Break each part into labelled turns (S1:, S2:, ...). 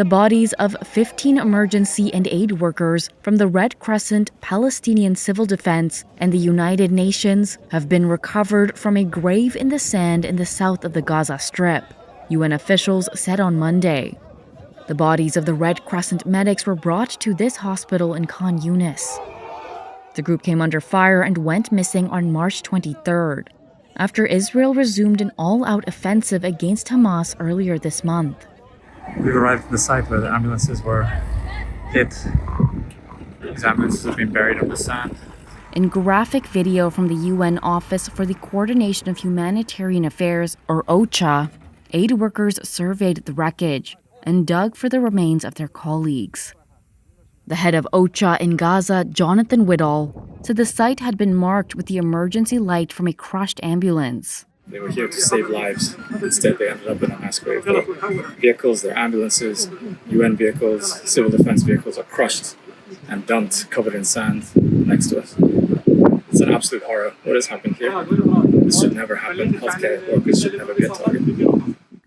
S1: The bodies of 15 emergency and aid workers from the Red Crescent, Palestinian Civil Defense, and the United Nations have been recovered from a grave in the sand in the south of the Gaza Strip, UN officials said on Monday. The bodies of the Red Crescent medics were brought to this hospital in Khan Yunis. The group came under fire and went missing on March 23rd, after Israel resumed an all-out offensive against Hamas earlier this month.
S2: We've arrived at the site where the ambulances were hit. These ambulances have been buried under sand.
S1: In graphic video from the UN Office for the Coordination of Humanitarian Affairs, or OCHA, aid workers surveyed the wreckage and dug for the remains of their colleagues. The head of OCHA in Gaza, Jonathan Whitall, said the site had been marked with the emergency light from a crushed ambulance.
S2: They were here to save lives. Instead, they ended up in a mass grave. Their vehicles, their ambulances, UN vehicles, civil defense vehicles are crushed and dumped, covered in sand next to us. It's an absolute horror. What has happened here? This should never happen. Healthcare workers should never be a target.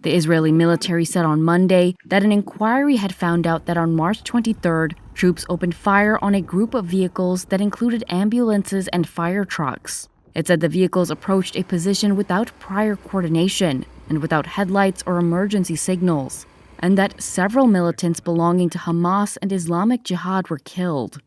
S1: The Israeli military said on Monday that an inquiry had found out that on March 23rd, troops opened fire on a group of vehicles that included ambulances and fire trucks. It said the vehicles approached a position without prior coordination and without headlights or emergency signals, and that several militants belonging to Hamas and Islamic Jihad were killed.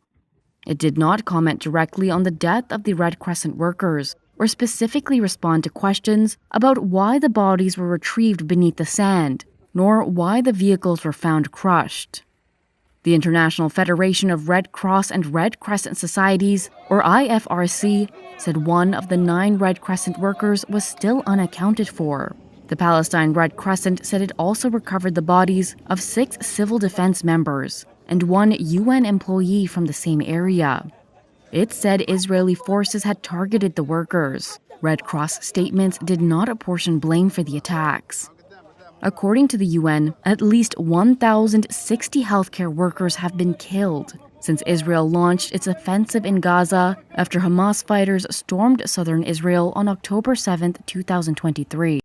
S1: It did not comment directly on the death of the Red Crescent workers or specifically respond to questions about why the bodies were retrieved beneath the sand, nor why the vehicles were found crushed. The International Federation of Red Cross and Red Crescent Societies, or IFRC, said one of the 9 Red Crescent workers was still unaccounted for. The Palestine Red Crescent said it also recovered the bodies of 6 civil defense members and 1 UN employee from the same area. It said Israeli forces had targeted the workers. Red Cross statements did not apportion blame for the attacks. According to the UN, at least 1,060 healthcare workers have been killed since Israel launched its offensive in Gaza after Hamas fighters stormed southern Israel on October 7, 2023.